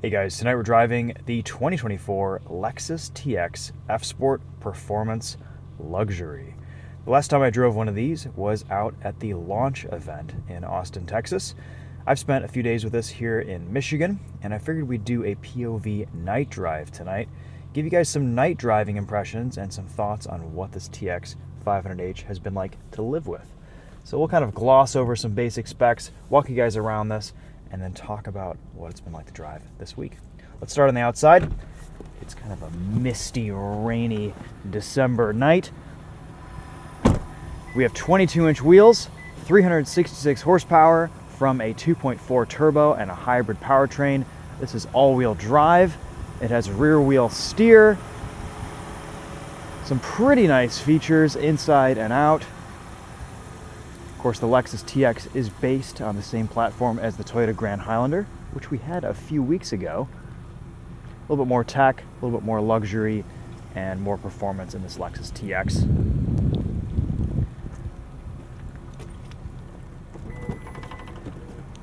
Hey guys, tonight we're driving the 2024 Lexus TX F-Sport Performance Luxury. The last time I drove one of these was out at the launch event in Austin, Texas. I've spent a few days with this here in Michigan, and I figured we'd do a POV night drive tonight, give you guys some night driving impressions and some thoughts on what this TX 500H has been like to live with. So we'll kind of gloss over some basic specs, walk you guys around this, and then talk about what it's been like to drive this week. Let's start on the outside. It's kind of a misty, rainy December night. We have 22-inch wheels, 366 horsepower from a 2.4 turbo and a hybrid powertrain. This is all-wheel drive. It has rear-wheel steer. Some pretty nice features inside and out. Of course, the Lexus TX is based on the same platform as the Toyota Grand Highlander, which we had a few weeks ago. A little bit more tech, a little bit more luxury, and more performance in this Lexus TX.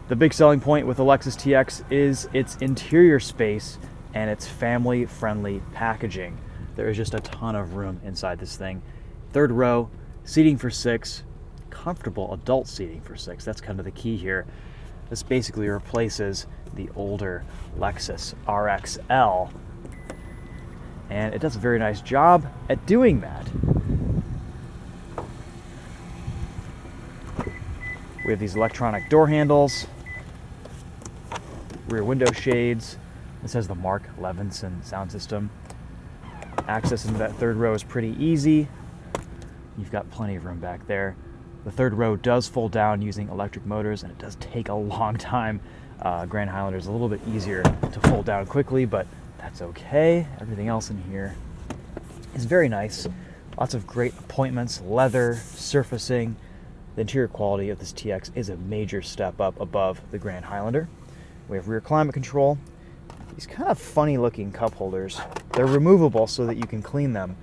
The big selling point with the Lexus TX is its interior space and its family-friendly packaging. There is just a ton of room inside this thing. Third row, seating for 6, comfortable adult seating for 6. That's kind of the key here. This basically replaces the older Lexus RXL, and it does a very nice job at doing that. We have these electronic door handles, rear window shades. This has the Mark Levinson sound system. Access into that third row is pretty easy. You've got plenty of room back there. The third row does fold down using electric motors, and it does take a long time. Grand Highlander is a little bit easier to fold down quickly, but that's okay. Everything else in here is very nice. Lots of great appointments, leather, surfacing. The interior quality of this TX is a major step up above the Grand Highlander. We have rear climate control. These kind of funny looking cup holders. They're removable so that you can clean them,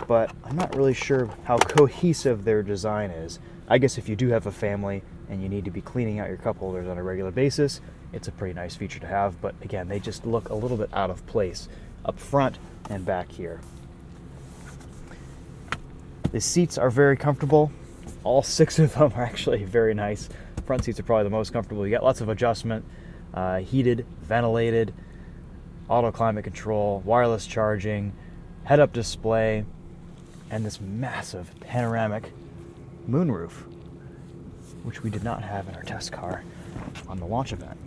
but I'm not really sure how cohesive their design is. I guess if you do have a family and you need to be cleaning out your cup holders on a regular basis, it's a pretty nice feature to have, but again, they just look a little bit out of place up front and back here. The seats are very comfortable. All 6 of them are actually very nice. Front seats are probably the most comfortable. You got lots of adjustment, heated, ventilated, auto climate control, wireless charging, head-up display, and this massive panoramic moonroof, which we did not have in our test car on the launch event.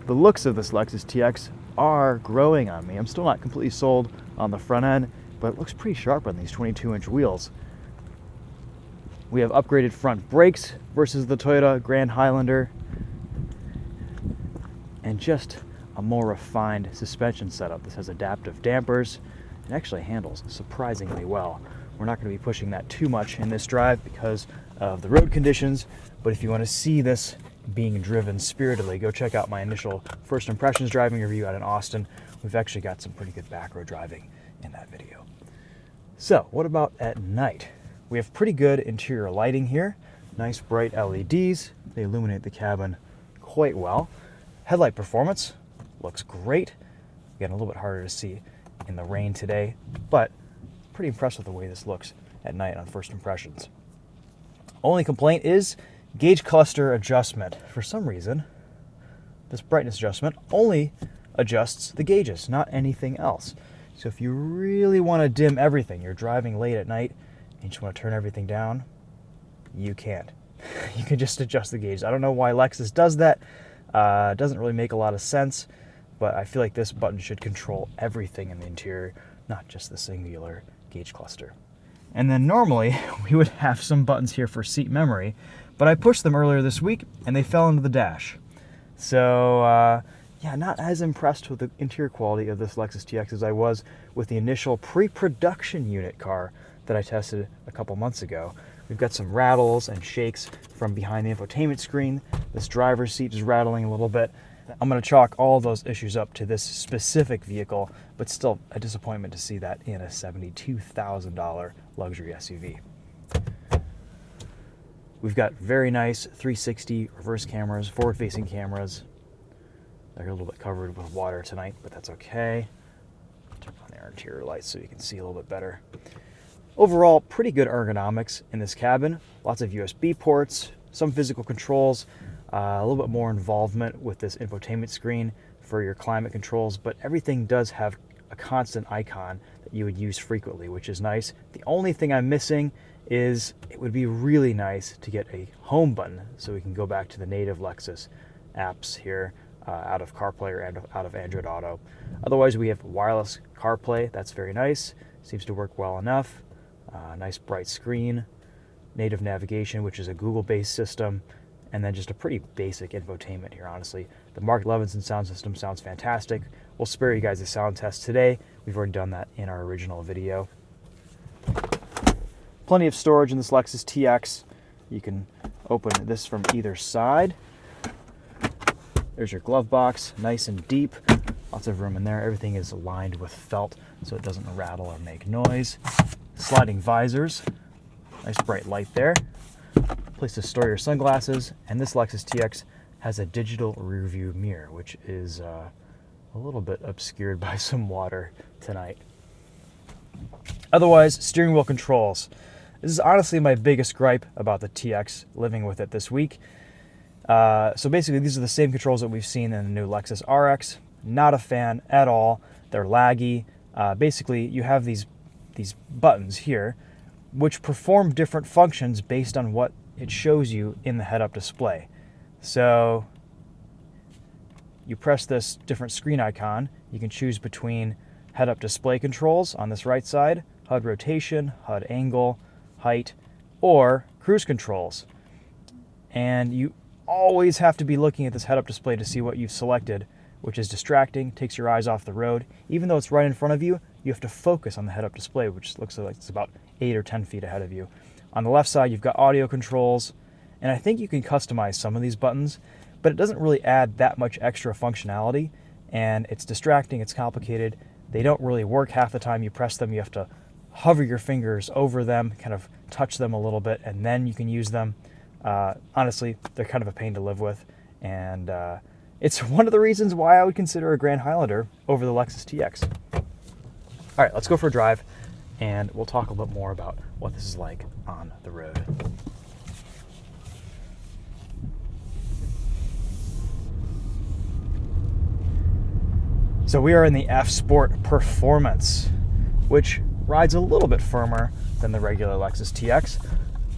The looks of this Lexus TX are growing on me. I'm still not completely sold on the front end, but it looks pretty sharp on these 22-inch wheels. We have upgraded front brakes versus the Toyota Grand Highlander, and just a more refined suspension setup. This has adaptive dampers. It actually handles surprisingly well. We're not going to be pushing that too much in this drive because of the road conditions, but if you want to see this being driven spiritedly, go check out my initial first impressions driving review out in Austin. We've actually got some pretty good back road driving in that video. So, what about at night? We have pretty good interior lighting here. Nice bright LEDs. They illuminate the cabin quite well. Headlight performance looks great. Again, a little bit harder to see in the rain today, but pretty impressed with the way this looks at night on first impressions. Only complaint is gauge cluster adjustment. For some reason, this brightness adjustment only adjusts the gauges, not anything else. So if you really want to dim everything, you're driving late at night and you just want to turn everything down, you can't. You can just adjust the gauges. I don't know why Lexus does that. It doesn't really make a lot of sense, but I feel like this button should control everything in the interior, not just the singular gauge cluster. And then normally we would have some buttons here for seat memory, but I pushed them earlier this week and they fell into the dash. So yeah, not as impressed with the interior quality of this Lexus TX as I was with the initial pre-production unit car that I tested a couple months ago. We've got some rattles and shakes from behind the infotainment screen. This driver's seat is rattling a little bit. I'm going to chalk all those issues up to this specific vehicle, but still a disappointment to see that in a $72,000 luxury SUV. We've got very nice 360 reverse cameras, forward-facing cameras. They're a little bit covered with water tonight, but that's okay. Turn on our interior lights so you can see a little bit better. Overall, pretty good ergonomics in this cabin. Lots of USB ports, some physical controls, a little bit more involvement with this infotainment screen for your climate controls, but everything does have a constant icon that you would use frequently, which is nice. The only thing I'm missing is it would be really nice to get a home button so we can go back to the native Lexus apps here out of CarPlay or out of Android Auto. Otherwise, we have wireless CarPlay. That's very nice. Seems to work well enough. Nice bright screen, native navigation, which is a Google-based system, and then just a pretty basic infotainment here, honestly. The Mark Levinson sound system sounds fantastic. We'll spare you guys a sound test today. We've already done that in our original video. Plenty of storage in this Lexus TX. You can open this from either side. There's your glove box, nice and deep. Lots of room in there. Everything is lined with felt so it doesn't rattle or make noise. Sliding visors, nice bright light there. Place to store your sunglasses, and this Lexus TX has a digital rear view mirror, which is a little bit obscured by some water tonight. Otherwise, steering wheel controls. This is honestly my biggest gripe about the TX, living with it this week. So basically, these are the same controls that we've seen in the new Lexus RX. Not a fan at all. They're laggy. Basically, you have these buttons here, which perform different functions based on what it shows you in the head-up display. So you press this different screen icon, you can choose between head-up display controls on this right side, HUD rotation, HUD angle, height, or cruise controls. And you always have to be looking at this head-up display to see what you've selected, which is distracting, takes your eyes off the road. Even though it's right in front of you, you have to focus on the head-up display, which looks like it's about 8 or 10 feet ahead of you. On the left side, you've got audio controls, and I think you can customize some of these buttons, but it doesn't really add that much extra functionality, and it's distracting, it's complicated. They don't really work half the time you press them. You have to hover your fingers over them, kind of touch them a little bit, and then you can use them. Honestly, they're kind of a pain to live with, and it's one of the reasons why I would consider a Grand Highlander over the Lexus TX. All right, let's go for a drive, and we'll talk a little bit more about what this is like on the road. So we are in the F Sport Performance, which rides a little bit firmer than the regular Lexus TX,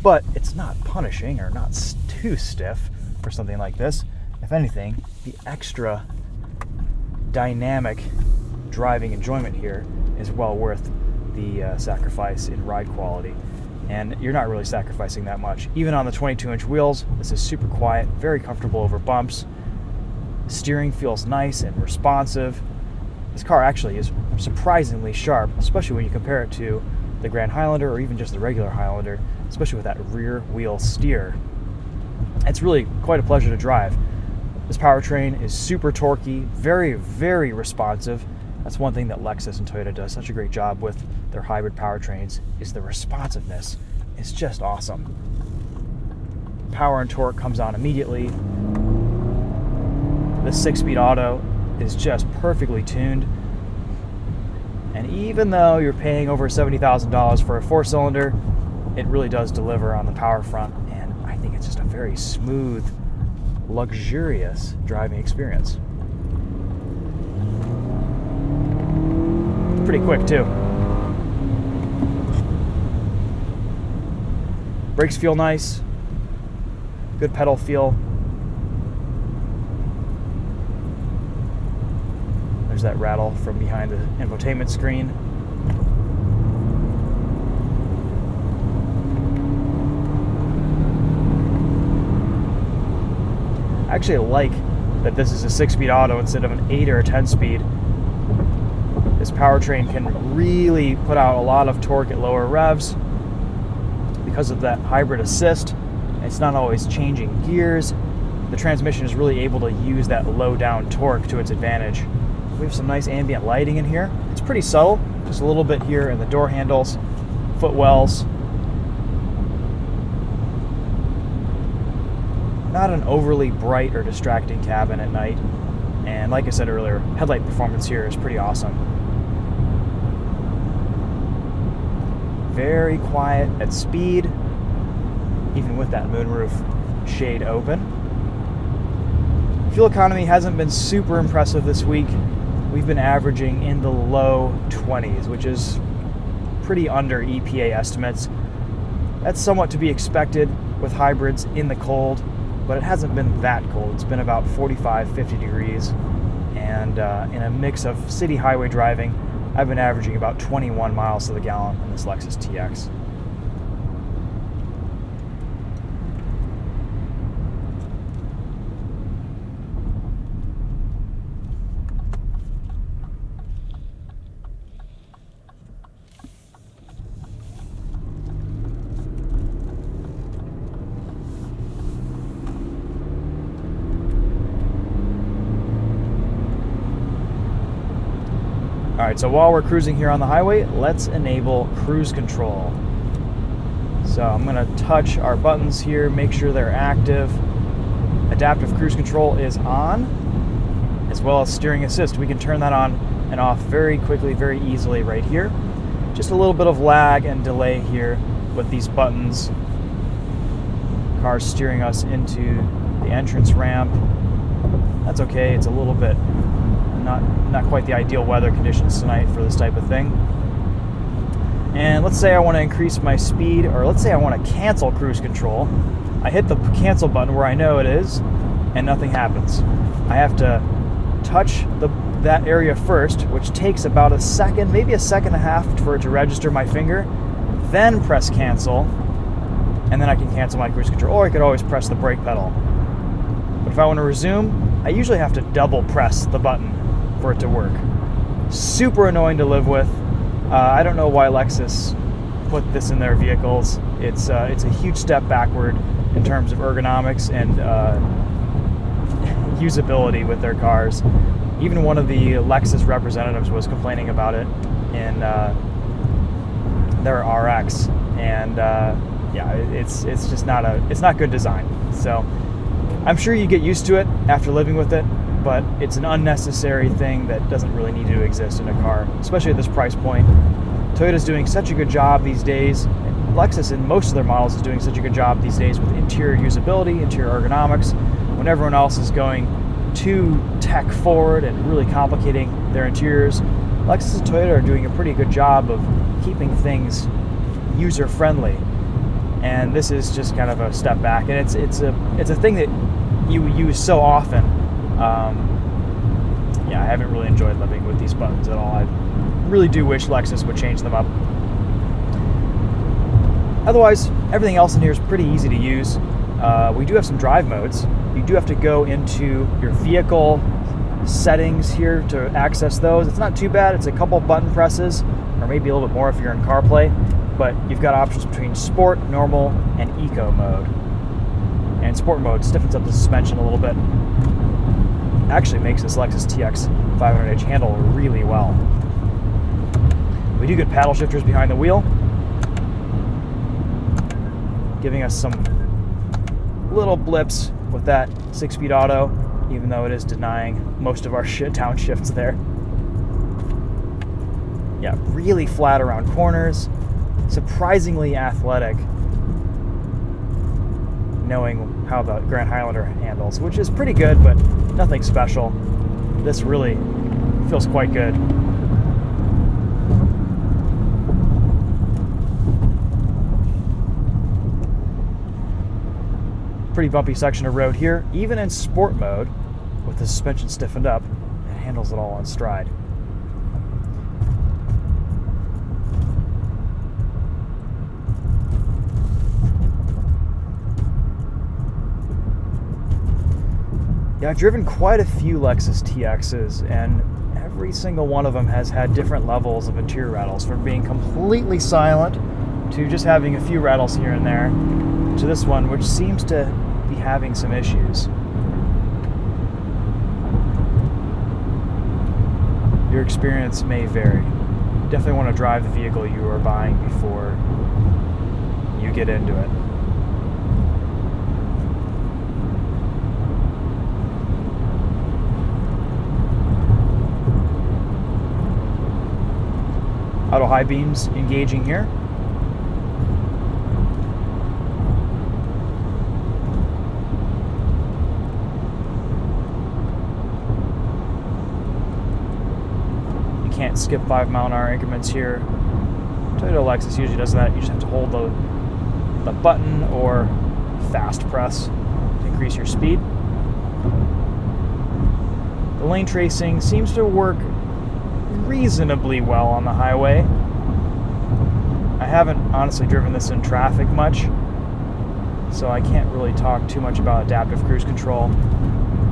but it's not punishing or not too stiff for something like this. If anything, the extra dynamic driving enjoyment here is well worth the sacrifice in ride quality. And you're not really sacrificing that much. Even on the 22-inch wheels, this is super quiet, very comfortable over bumps. Steering feels nice and responsive. This car actually is surprisingly sharp, especially when you compare it to the Grand Highlander or even just the regular Highlander, especially with that rear wheel steer. It's really quite a pleasure to drive. This powertrain is super torquey, very, very responsive. That's one thing that Lexus and Toyota does such a great job with their hybrid powertrains, is the responsiveness. It's just awesome. Power and torque comes on immediately. The 6-speed auto is just perfectly tuned. And even though you're paying over $70,000 for a 4-cylinder, it really does deliver on the power front. And I think it's just a very smooth, luxurious driving experience. Pretty quick too. Brakes feel nice. Good pedal feel. There's that rattle from behind the infotainment screen. I actually like that this is a 6-speed auto instead of an 8 or a 10-speed. This powertrain can really put out a lot of torque at lower revs because of that hybrid assist. It's not always changing gears. The transmission is really able to use that low down torque to its advantage. We have some nice ambient lighting in here. It's pretty subtle, just a little bit here in the door handles, footwells. not an overly bright or distracting cabin at night. And like I said earlier, headlight performance here is pretty awesome. Very quiet at speed, even with that moonroof shade open. Fuel economy hasn't been super impressive this week. We've been averaging in the low 20s, which is pretty under EPA estimates. That's somewhat to be expected with hybrids in the cold, but it hasn't been that cold. It's been about 45, 50 degrees. And in a mix of city highway driving, I've been averaging about 21 miles to the gallon in this Lexus TX. All right, so while we're cruising here on the highway, let's enable cruise control. So I'm gonna touch our buttons here, make sure they're active. Adaptive cruise control is on, as well as steering assist. We can turn that on and off very quickly, very easily right here. Just a little bit of lag and delay here with these buttons. Car's steering us into the entrance ramp. That's okay, it's a little bit not quite the ideal weather conditions tonight for this type of thing. And let's say I want to increase my speed, or let's say I want to cancel cruise control. I hit the cancel button where I know it is, and nothing happens. I have to touch that area first, which takes about a second, maybe a second and a half for it to register my finger, then press cancel, and then I can cancel my cruise control, or I could always press the brake pedal. But if I want to resume, I usually have to double press the button for it to work. Super annoying to live with. I don't know why Lexus put this in their vehicles. It's a huge step backward in terms of ergonomics and usability with their cars. Even one of the Lexus representatives was complaining about it in their RX, and yeah, it's just not good design. So I'm sure you get used to it after living with it, but it's an unnecessary thing that doesn't really need to exist in a car, especially at this price point. Toyota's doing such a good job these days, and Lexus in most of their models is doing such a good job these days with interior usability, interior ergonomics, when everyone else is going too tech forward and really complicating their interiors. Lexus and Toyota are doing a pretty good job of keeping things user-friendly, and this is just kind of a step back, and it's a thing that you use so often. Yeah, I haven't really enjoyed living with these buttons at all. I really do wish Lexus would change them up. Otherwise, everything else in here is pretty easy to use. We do have some drive modes. You do have to go into your vehicle settings here to access those. It's not too bad. It's a couple button presses, or maybe a little bit more if you're in CarPlay, but you've got options between Sport, Normal, and Eco mode. And Sport mode stiffens up the suspension a little bit. Actually makes this Lexus TX 500h handle really well. We do get paddle shifters behind the wheel, giving us some little blips with that 6-speed auto, even though it is denying most of our downshifts there. Yeah, really flat around corners, surprisingly athletic, knowing how the Grand Highlander handles, which is pretty good, but nothing special. This really feels quite good. Pretty bumpy section of road here. Even in sport mode, with the suspension stiffened up, it handles it all on stride. Yeah, I've driven quite a few Lexus TXs, and every single one of them has had different levels of interior rattles, from being completely silent to just having a few rattles here and there, to this one, which seems to be having some issues. Your experience may vary. You definitely want to drive the vehicle you are buying before you get into it. Auto high beams engaging here. You can't skip 5-mile-an-hour increments here. Toyota Lexus usually does that. You just have to hold the button or fast press to increase your speed. The lane tracing seems to work reasonably well on the highway. I haven't honestly driven this in traffic much, so I can't really talk too much about adaptive cruise control.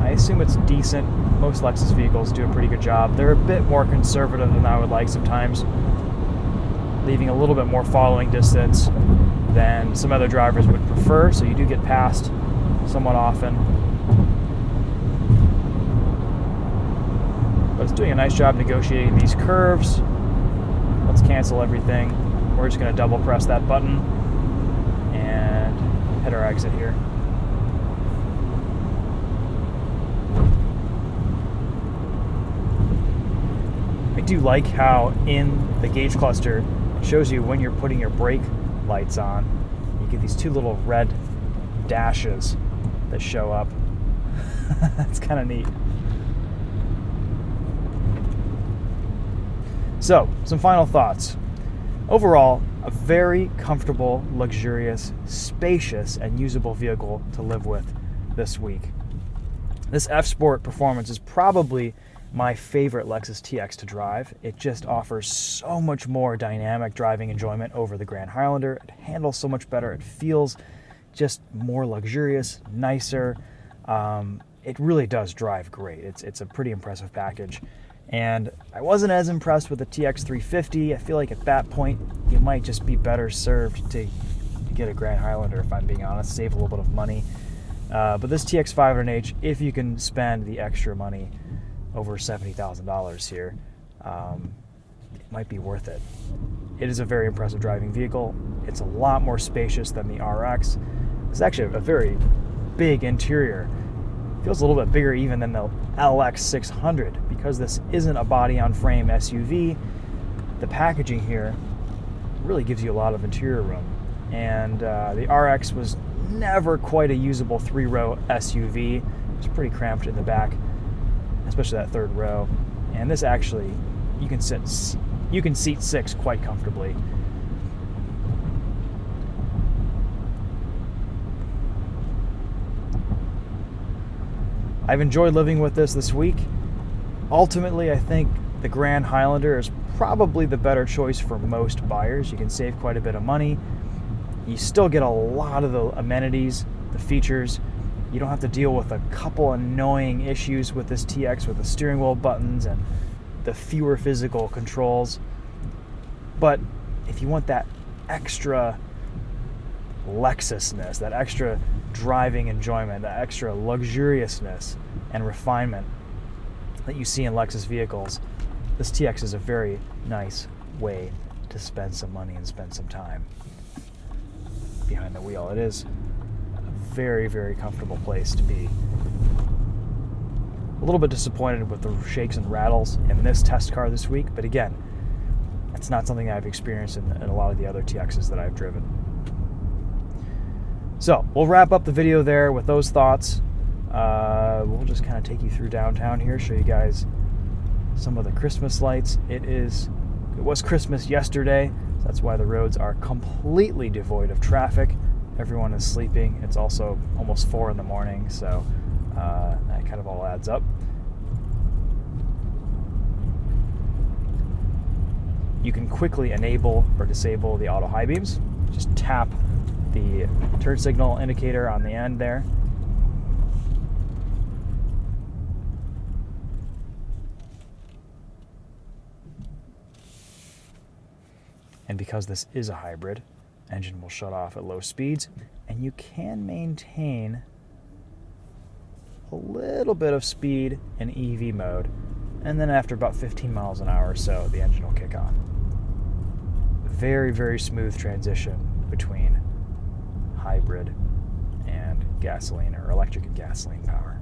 I assume it's decent. Most Lexus vehicles do a pretty good job. They're a bit more conservative than I would like sometimes, leaving a little bit more following distance than some other drivers would prefer, so you do get passed somewhat often. But it's doing a nice job negotiating these curves. Let's cancel everything. We're just going to double press that button and hit our exit here. I do like how in the gauge cluster it shows you when you're putting your brake lights on. You get these two little red dashes that show up. That's kind of neat. So, some final thoughts. Overall, a very comfortable, luxurious, spacious, and usable vehicle to live with this week. This F-Sport performance is probably my favorite Lexus TX to drive. It just offers so much more dynamic driving enjoyment over the Grand Highlander. It handles so much better. It feels just more luxurious, nicer. It really does drive great. It's a pretty impressive package. And I wasn't as impressed with the TX350. I feel like at that point, you might just be better served to get a Grand Highlander, if I'm being honest, save a little bit of money. But this TX500H, if you can spend the extra money, over $70,000 here, it might be worth it. It is a very impressive driving vehicle. It's a lot more spacious than the RX. It's actually a very big interior. Feels a little bit bigger even than the LX600. Because this isn't a body-on-frame SUV, the packaging here really gives you a lot of interior room. And the RX was never quite a usable 3-row SUV. It's pretty cramped in the back, especially that third row. And this actually, you can seat 6 quite comfortably. I've enjoyed living with this week. Ultimately, I think the Grand Highlander is probably the better choice for most buyers. You can save quite a bit of money. You still get a lot of the amenities, the features. You don't have to deal with a couple annoying issues with this TX with the steering wheel buttons and the fewer physical controls. But if you want that extra Lexusness, that extra driving enjoyment, that extra luxuriousness and refinement that you see in Lexus vehicles, this TX is a very nice way to spend some money and spend some time behind the wheel. It is a very, very comfortable place to be. A little bit disappointed with the shakes and rattles in this test car this week, but again, it's not something I've experienced in a lot of the other TXs that I've driven. So we'll wrap up the video there with those thoughts. We'll just kind of take you through downtown here, show you guys some of the Christmas lights. It was Christmas yesterday, so that's why the roads are completely devoid of traffic. Everyone is sleeping. It's also almost 4 in the morning, so that kind of all adds up. You can quickly enable or disable the auto high beams. Just tap the turn signal indicator on the end there. And because this is a hybrid, engine will shut off at low speeds, and you can maintain a little bit of speed in EV mode, and then after about 15 miles an hour or so, the engine will kick on. Very, very smooth transition between hybrid and gasoline, or electric and gasoline power.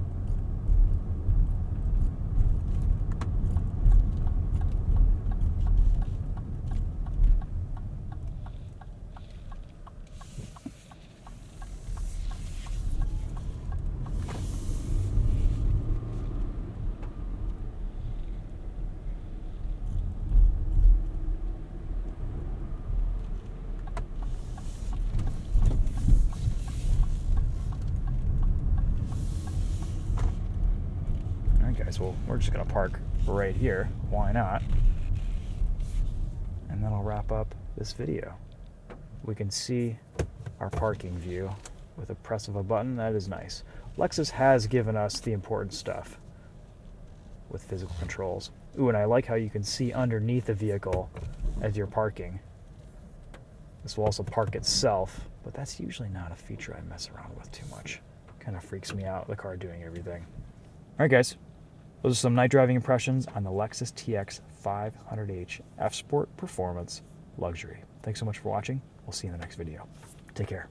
guys, well, we're just gonna park right here. Why not? And then I'll wrap up this video. We can see our parking view with a press of a button. That is nice. Lexus has given us the important stuff with physical controls. Ooh, and I like how you can see underneath the vehicle as you're parking. This will also park itself, but that's usually not a feature I mess around with too much. Kind of freaks me out, the car doing everything. All right, guys. Those are some night driving impressions on the Lexus TX 500h F-Sport Performance Luxury. Thanks so much for watching. We'll see you in the next video. Take care.